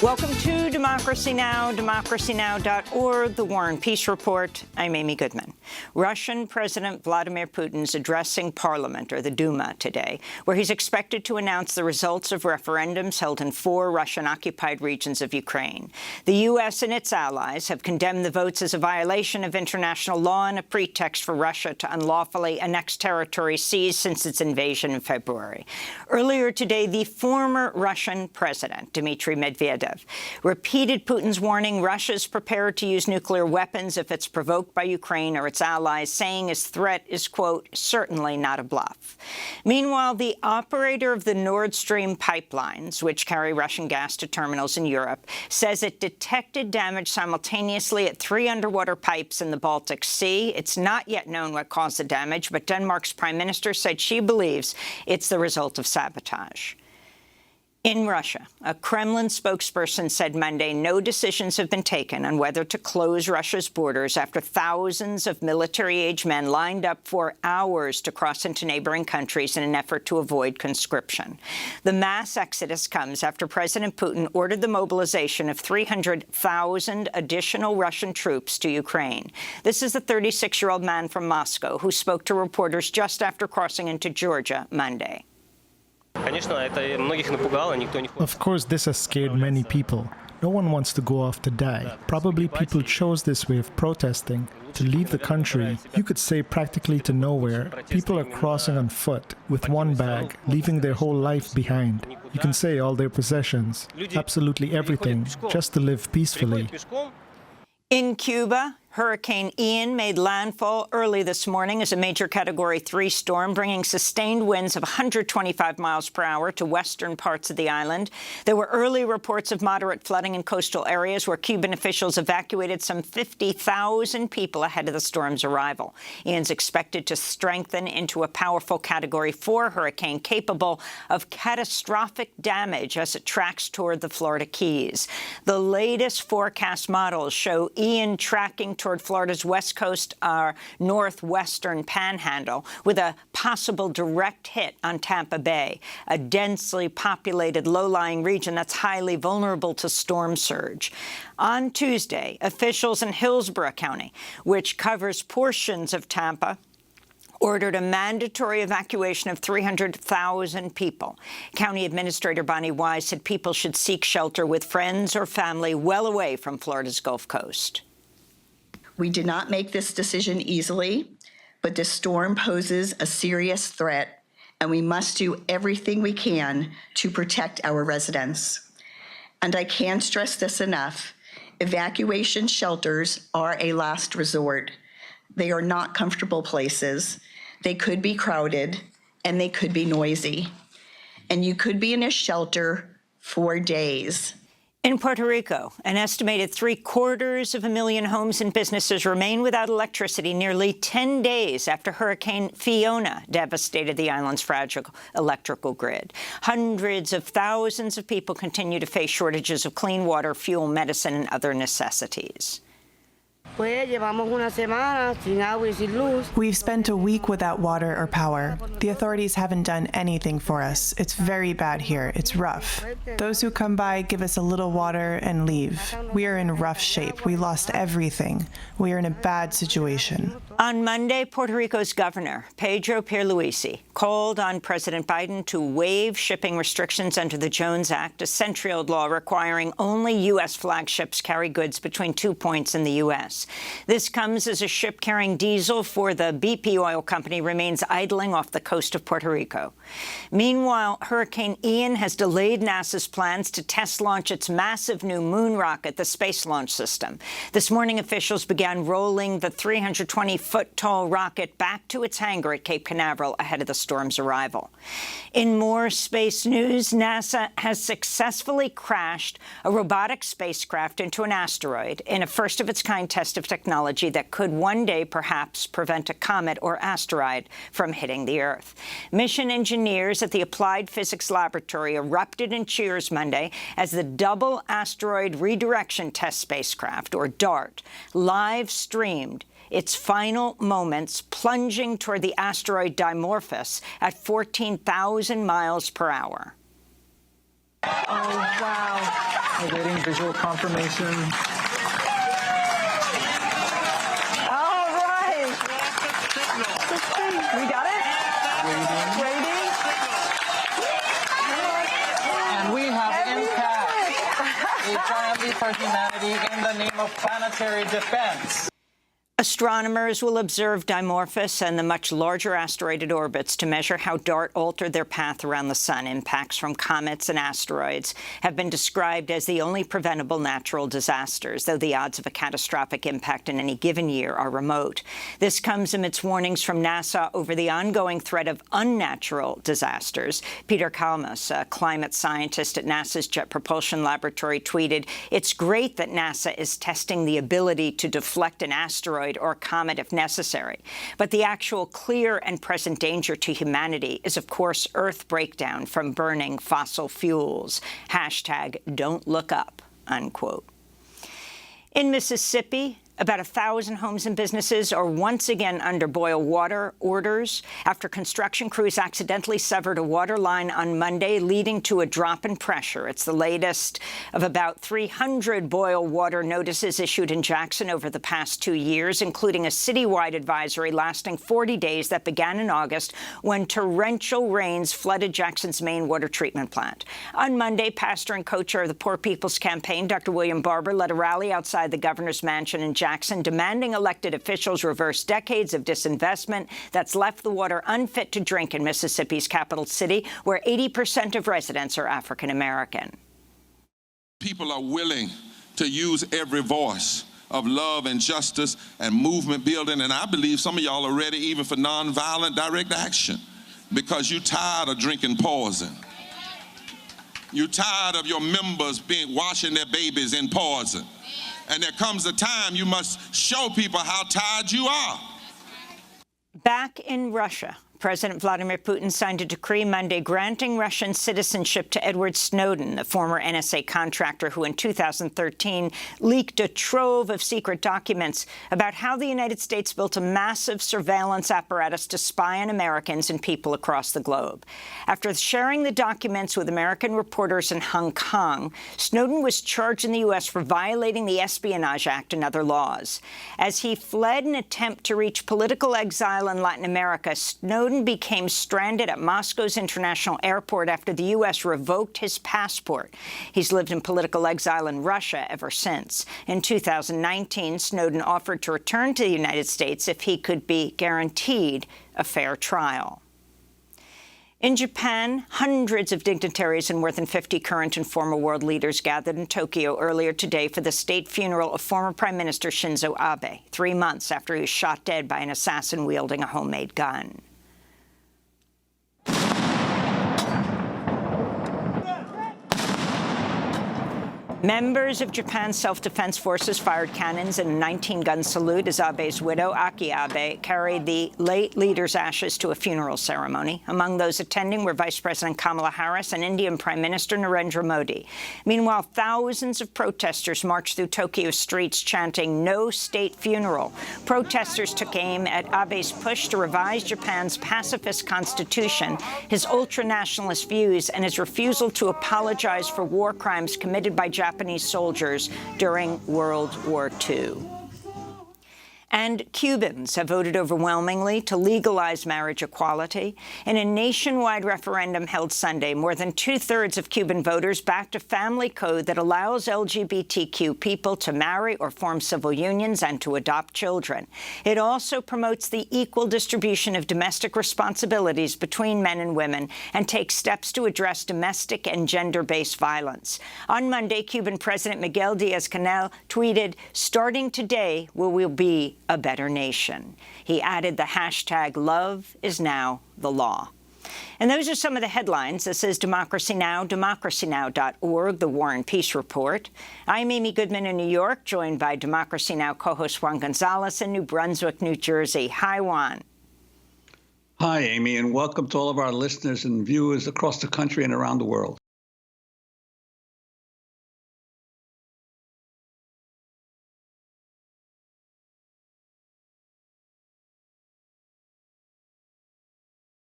Welcome to Democracy Now!, democracynow.org, The War and Peace Report. I'm Amy Goodman. Russian President Vladimir Putin is addressing Parliament, or the Duma, today, where he's expected to announce the results of referendums held in 4 Russian-occupied regions of Ukraine. The U.S. and its allies have condemned the votes as a violation of international law and a pretext for Russia to unlawfully annex territory seized since its invasion in February. Earlier today, the former Russian president, Dmitry Medvedev, repeated Putin's warning Russia's prepared to use nuclear weapons if it's provoked by Ukraine or its allies, saying his threat is, quote, certainly not a bluff. Meanwhile, the operator of the Nord Stream pipelines, which carry Russian gas to terminals in Europe, says it detected damage simultaneously at 3 underwater pipes in the Baltic Sea. It's not yet known what caused the damage, but Denmark's prime minister said she believes it's the result of sabotage. In Russia, a Kremlin spokesperson said Monday no decisions have been taken on whether to close Russia's borders after thousands of military-age men lined up for hours to cross into neighboring countries in an effort to avoid conscription. The mass exodus comes after President Putin ordered the mobilization of 300,000 additional Russian troops to Ukraine. This is the 36-year-old man from Moscow who spoke to reporters just after crossing into Georgia Monday. Of course, this has scared many people. No one wants to go off to die. Probably people chose this way of protesting to leave the country. You could say practically to nowhere. People are crossing on foot with one bag, leaving their whole life behind. You can say all their possessions, absolutely everything, just to live peacefully. In Cuba, Hurricane Ian made landfall early this morning as a major Category 3 storm, bringing sustained winds of 125 miles per hour to western parts of the island. There were early reports of moderate flooding in coastal areas where Cuban officials evacuated some 50,000 people ahead of the storm's arrival. Ian's expected to strengthen into a powerful Category 4 hurricane capable of catastrophic damage as it tracks toward the Florida Keys. The latest forecast models show Ian tracking toward Florida's west coast or northwestern panhandle, with a possible direct hit on Tampa Bay, a densely populated low-lying region that's highly vulnerable to storm surge. On Tuesday, officials in Hillsborough County, which covers portions of Tampa, ordered a mandatory evacuation of 300,000 people. County Administrator Bonnie Wise said people should seek shelter with friends or family well away from Florida's Gulf Coast. We did not make this decision easily, but this storm poses a serious threat, and we must do everything we can to protect our residents. And I can't stress this enough. Evacuation shelters are a last resort. They are not comfortable places. They could be crowded, and they could be noisy. And you could be in a shelter for days. In Puerto Rico, an estimated 750,000 homes and businesses remain without electricity nearly 10 days after Hurricane Fiona devastated the island's fragile electrical grid. Hundreds of thousands of people continue to face shortages of clean water, fuel, medicine, and other necessities. We've spent a week without water or power. The authorities haven't done anything for us. It's very bad here. It's rough. Those who come by give us a little water and leave. We are in rough shape. We lost everything. We are in a bad situation. On Monday, Puerto Rico's governor, Pedro Pierluisi, called on President Biden to waive shipping restrictions under the Jones Act, a century-old law requiring only U.S. flag ships carry goods between 2 points in the U.S. This comes as a ship carrying diesel for the BP oil company remains idling off the coast of Puerto Rico. Meanwhile, Hurricane Ian has delayed NASA's plans to test launch its massive new moon rocket, the Space Launch System. This morning, officials began rolling the 320-foot-tall rocket back to its hangar at Cape Canaveral ahead of the storm's arrival. In more space news, NASA has successfully crashed a robotic spacecraft into an asteroid in a first-of-its-kind test of technology that could one day perhaps prevent a comet or asteroid from hitting the Earth. Mission engineers at the Applied Physics Laboratory erupted in cheers Monday as the Double Asteroid Redirection Test Spacecraft, or DART, live-streamed its final moments, plunging toward the asteroid Dimorphos at 14,000 miles per hour. Oh, wow. Awaiting visual confirmation. All right. We got it? Waiting. And we have impact. A triumph for humanity in the name of planetary defense. Astronomers will observe Dimorphos and the much larger asteroid it orbits to measure how DART altered their path around the sun. Impacts from comets and asteroids have been described as the only preventable natural disasters, though the odds of a catastrophic impact in any given year are remote. This comes amidst warnings from NASA over the ongoing threat of unnatural disasters. Peter Kalmus, a climate scientist at NASA's Jet Propulsion Laboratory, tweeted, "It's great that NASA is testing the ability to deflect an asteroid or comet if necessary. But the actual clear and present danger to humanity is, of course, Earth breakdown from burning fossil fuels. Hashtag don't look up," unquote. In Mississippi, about 1,000 homes and businesses are once again under boil water orders after construction crews accidentally severed a water line on Monday, leading to a drop in pressure. It's the latest of about 300 boil water notices issued in Jackson over the past 2 years, including a citywide advisory lasting 40 days that began in August when torrential rains flooded Jackson's main water treatment plant. On Monday, pastor and co-chair of the Poor People's Campaign, Dr. William Barber, led a rally outside the governor's mansion in Jackson, demanding elected officials reverse decades of disinvestment that's left the water unfit to drink in Mississippi's capital city, where 80% of residents are African American. People are willing to use every voice of love and justice and movement building, and I believe some of y'all are ready even for nonviolent direct action because you're tired of drinking poison. You're tired of your members washing their babies in poison. And there comes a time you must show people how tired you are. Back in Russia, President Vladimir Putin signed a decree Monday granting Russian citizenship to Edward Snowden, the former NSA contractor who in 2013 leaked a trove of secret documents about how the United States built a massive surveillance apparatus to spy on Americans and people across the globe. After sharing the documents with American reporters in Hong Kong, Snowden was charged in the U.S. for violating the Espionage Act and other laws. As he fled an attempt to reach political exile in Latin America, Snowden became stranded at Moscow's international airport after the U.S. revoked his passport. He's lived in political exile in Russia ever since. In 2019, Snowden offered to return to the United States if he could be guaranteed a fair trial. In Japan, hundreds of dignitaries and more than 50 current and former world leaders gathered in Tokyo earlier today for the state funeral of former Prime Minister Shinzo Abe, 3 months after he was shot dead by an assassin wielding a homemade gun. Members of Japan's self-defense forces fired cannons in a 19-gun salute as Abe's widow, Aki Abe, carried the late leader's ashes to a funeral ceremony. Among those attending were Vice President Kamala Harris and Indian Prime Minister Narendra Modi. Meanwhile, thousands of protesters marched through Tokyo's streets chanting, "No state funeral." Protesters took aim at Abe's push to revise Japan's pacifist constitution, his ultra-nationalist views, and his refusal to apologize for war crimes committed by Japanese soldiers during World War II. And Cubans have voted overwhelmingly to legalize marriage equality. In a nationwide referendum held Sunday, more than 2/3 of Cuban voters backed a family code that allows LGBTQ people to marry or form civil unions and to adopt children. It also promotes the equal distribution of domestic responsibilities between men and women and takes steps to address domestic and gender-based violence. On Monday, Cuban President Miguel Diaz-Canel tweeted, "Starting today, we will be a better nation." He added the hashtag "Love is now the law." And those are some of the headlines. This is Democracy Now!, democracynow.org, The War and Peace Report. I'm Amy Goodman in New York, joined by Democracy Now! Co-host Juan Gonzalez in New Brunswick, New Jersey. Hi, Juan. Hi, Amy, and welcome to all of our listeners and viewers across the country and around the world.